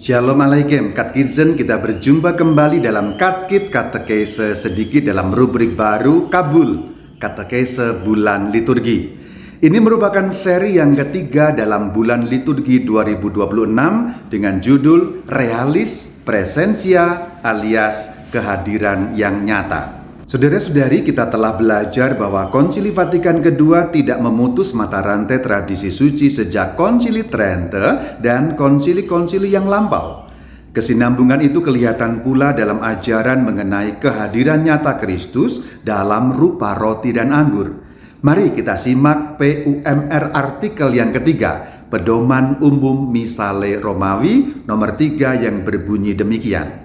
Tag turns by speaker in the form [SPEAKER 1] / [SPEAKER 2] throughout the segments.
[SPEAKER 1] Shalom Alaikum, Katkizzen, kita berjumpa kembali dalam Katkit Katekese sedikit dalam rubrik baru Kabul, Katekese Bulan Liturgi. Ini merupakan seri yang ketiga dalam bulan liturgi 2026 dengan judul Realis Presensia alias kehadiran yang nyata. Saudara-saudari, kita telah belajar bahwa Konsili Vatikan II tidak memutus mata rantai tradisi suci sejak Konsili Trente dan konsili-konsili yang lampau. Kesinambungan itu kelihatan pula dalam ajaran mengenai kehadiran nyata Kristus dalam rupa roti dan anggur. Mari kita simak PUMR artikel yang ketiga, Pedoman Umum Misale Romawi nomor 3 yang berbunyi demikian.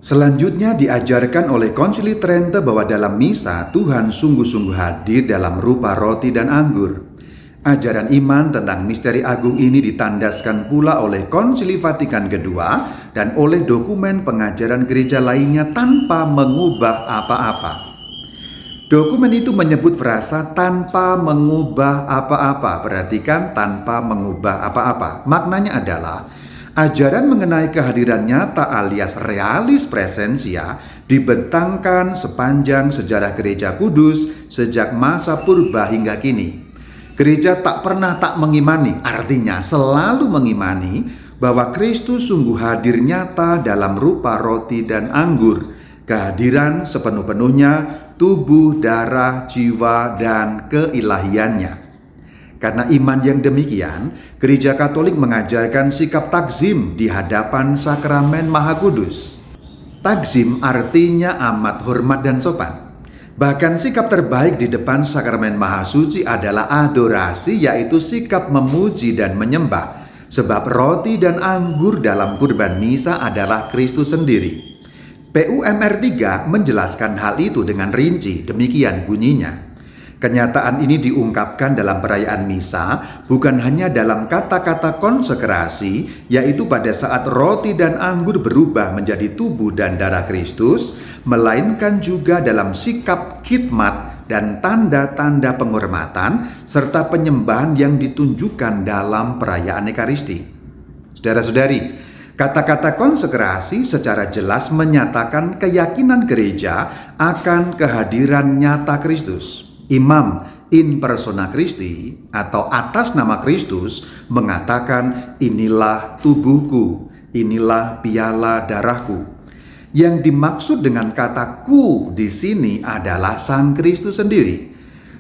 [SPEAKER 1] Selanjutnya diajarkan oleh Konsili Trente bahwa dalam misa Tuhan sungguh-sungguh hadir dalam rupa roti dan anggur. Ajaran iman tentang misteri agung ini ditandaskan pula oleh Konsili Vatikan II dan oleh dokumen pengajaran gereja lainnya tanpa mengubah apa-apa. Dokumen itu menyebut frasa tanpa mengubah apa-apa. Perhatikan, tanpa mengubah apa-apa. Maknanya adalah ajaran mengenai kehadiran nyata alias realis presensia dibentangkan sepanjang sejarah gereja kudus sejak masa purba hingga kini. Gereja tak pernah tak mengimani, artinya selalu mengimani bahwa Kristus sungguh hadir nyata dalam rupa roti dan anggur. Kehadiran sepenuh-penuhnya tubuh, darah, jiwa, dan keilahiannya. Karena iman yang demikian, Gereja Katolik mengajarkan sikap takzim di hadapan sakramen Maha Kudus. Takzim artinya amat hormat dan sopan. Bahkan sikap terbaik di depan sakramen Maha Suci adalah adorasi, yaitu sikap memuji dan menyembah. Sebab roti dan anggur dalam kurban misa adalah Kristus sendiri. PUMR 3 menjelaskan hal itu dengan rinci, demikian bunyinya. Kenyataan ini diungkapkan dalam perayaan misa bukan hanya dalam kata-kata konsekrasi, yaitu pada saat roti dan anggur berubah menjadi tubuh dan darah Kristus, melainkan juga dalam sikap khidmat dan tanda-tanda penghormatan serta penyembahan yang ditunjukkan dalam perayaan Ekaristi. Saudara-saudari, kata-kata konsekrasi secara jelas menyatakan keyakinan gereja akan kehadiran nyata Kristus. Imam in persona Christi atau atas nama Kristus mengatakan, inilah tubuhku, inilah piala darahku. Yang dimaksud dengan kata ku di sini adalah Sang Kristus sendiri.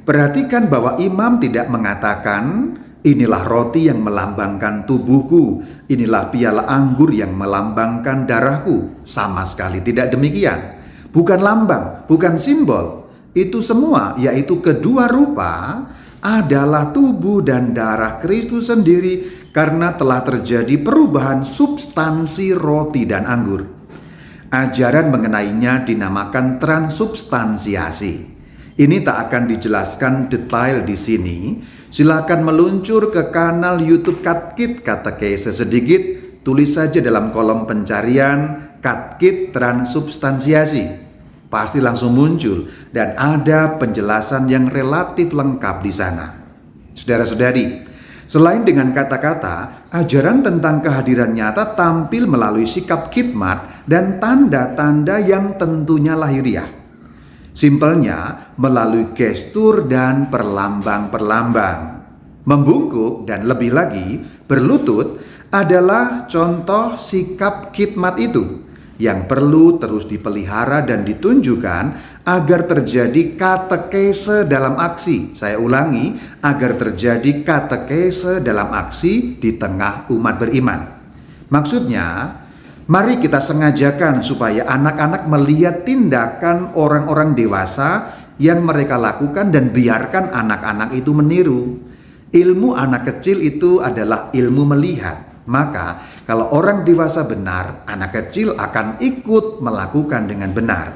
[SPEAKER 1] Perhatikan bahwa imam tidak mengatakan, inilah roti yang melambangkan tubuhku, inilah piala anggur yang melambangkan darahku. Sama sekali tidak demikian. Bukan lambang, bukan simbol. Itu semua, yaitu kedua rupa, adalah tubuh dan darah Kristus sendiri karena telah terjadi perubahan substansi roti dan anggur. Ajaran mengenainya dinamakan transubstansiasi. Ini tak akan dijelaskan detail di sini. Silakan meluncur ke kanal YouTube Katkit Katekese sedikit, tulis saja dalam kolom pencarian Katkit Transubstansiasi. Pasti langsung muncul dan ada penjelasan yang relatif lengkap di sana. Saudara-saudari, selain dengan kata-kata, ajaran tentang kehadiran nyata tampil melalui sikap khidmat dan tanda-tanda yang tentunya lahiriah. Simpelnya, melalui gestur dan perlambang-perlambang. Membungkuk dan lebih lagi, berlutut adalah contoh sikap khidmat itu yang perlu terus dipelihara dan ditunjukkan agar terjadi katekese dalam aksi. Saya ulangi, agar terjadi katekese dalam aksi di tengah umat beriman. Maksudnya, mari kita sengajakan supaya anak-anak melihat tindakan orang-orang dewasa yang mereka lakukan dan biarkan anak-anak itu meniru. Ilmu anak kecil itu adalah ilmu melihat. Maka kalau orang dewasa benar, anak kecil akan ikut melakukan dengan benar.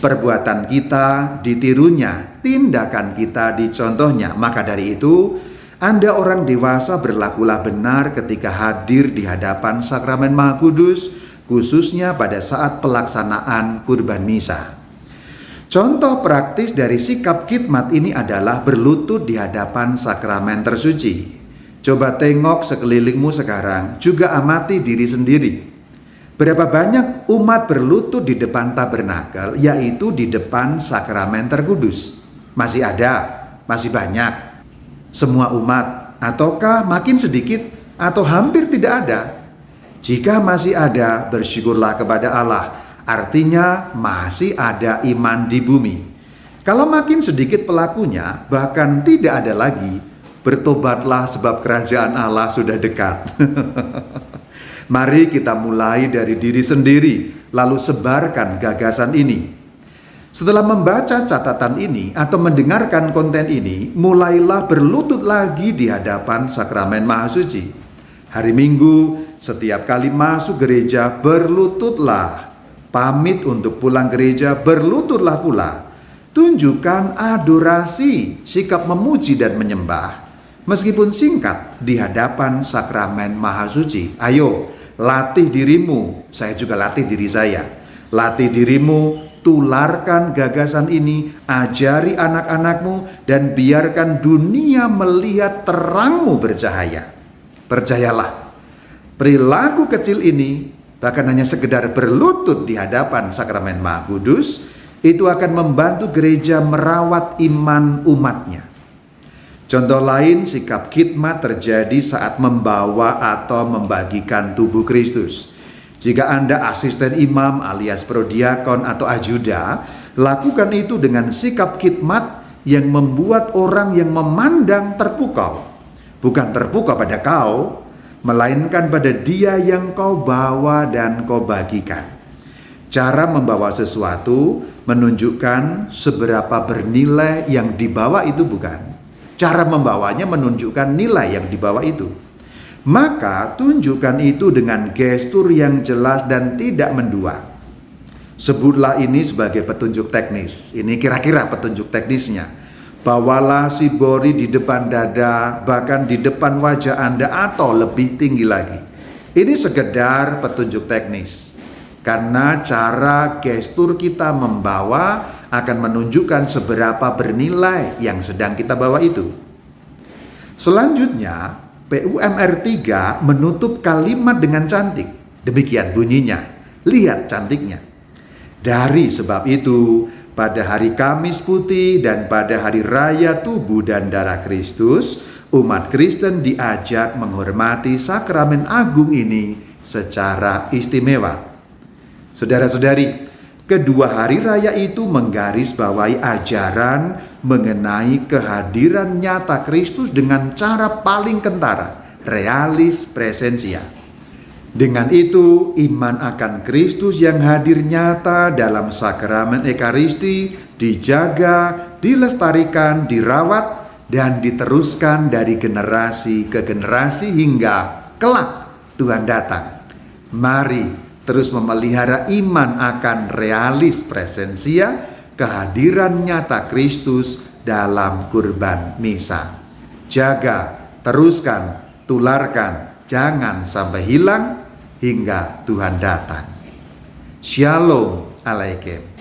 [SPEAKER 1] Perbuatan kita ditirunya, tindakan kita dicontohnya. Maka dari itu, Anda orang dewasa berlakulah benar ketika hadir di hadapan sakramen Maha Kudus, khususnya pada saat pelaksanaan kurban misa. Contoh praktis dari sikap khidmat ini adalah berlutut di hadapan sakramen tersuci. Coba tengok sekelilingmu sekarang, juga amati diri sendiri. Berapa banyak umat berlutut di depan tabernakel, yaitu di depan sakramen terkudus? Masih ada, masih banyak. Semua umat, ataukah makin sedikit, atau hampir tidak ada? Jika masih ada, bersyukurlah kepada Allah. Artinya masih ada iman di bumi. Kalau makin sedikit pelakunya, bahkan tidak ada lagi, bertobatlah sebab kerajaan Allah sudah dekat. Mari kita mulai dari diri sendiri, lalu sebarkan gagasan ini. Setelah membaca catatan ini atau mendengarkan konten ini, mulailah berlutut lagi di hadapan sakramen Maha Suci. Hari Minggu, setiap kali masuk gereja, berlututlah. Pamit untuk pulang gereja, berlututlah pula. Tunjukkan adorasi, sikap memuji dan menyembah. Meskipun singkat di hadapan sakramen Maha Suci. Ayo, latih dirimu. Saya juga latih diri saya. Latih dirimu, tularkan gagasan ini, ajari anak-anakmu, dan biarkan dunia melihat terangmu bercahaya. Percayalah, perilaku kecil ini, bahkan hanya sekedar berlutut di hadapan sakramen Maha Kudus, itu akan membantu gereja merawat iman umatnya. Contoh lain, sikap khidmat terjadi saat membawa atau membagikan tubuh Kristus. Jika Anda asisten imam alias prodiakon atau ajuda, lakukan itu dengan sikap khidmat yang membuat orang yang memandang terpukau. Bukan terpukau pada kau, melainkan pada dia yang kau bawa dan kau bagikan. Cara membawa sesuatu menunjukkan seberapa bernilai yang dibawa itu bukan. Cara membawanya menunjukkan nilai yang dibawa itu. Maka tunjukkan itu dengan gestur yang jelas dan tidak mendua. Sebutlah ini sebagai petunjuk teknis. Ini kira-kira petunjuk teknisnya. Bawalah sibori di depan dada, bahkan di depan wajah Anda atau lebih tinggi lagi. Ini sekedar petunjuk teknis. Karena cara gestur kita membawa akan menunjukkan seberapa bernilai yang sedang kita bawa itu. Selanjutnya, PUMR 3 menutup kalimat dengan cantik. Demikian bunyinya. Lihat cantiknya. Dari sebab itu, pada hari Kamis Putih dan pada hari raya tubuh dan darah Kristus, umat Kristen diajak menghormati sakramen agung ini secara istimewa. Saudara-saudari, kedua hari raya itu menggarisbawahi ajaran mengenai kehadiran nyata Kristus dengan cara paling kentara, realis presensia. Dengan itu, iman akan Kristus yang hadir nyata dalam sakramen Ekaristi dijaga, dilestarikan, dirawat, dan diteruskan dari generasi ke generasi hingga kelak Tuhan datang. Mari terus memelihara iman akan realis presensia, kehadiran nyata Kristus dalam kurban misa. Jaga, teruskan, tularkan, jangan sampai hilang hingga Tuhan datang. Shalom Alaikum.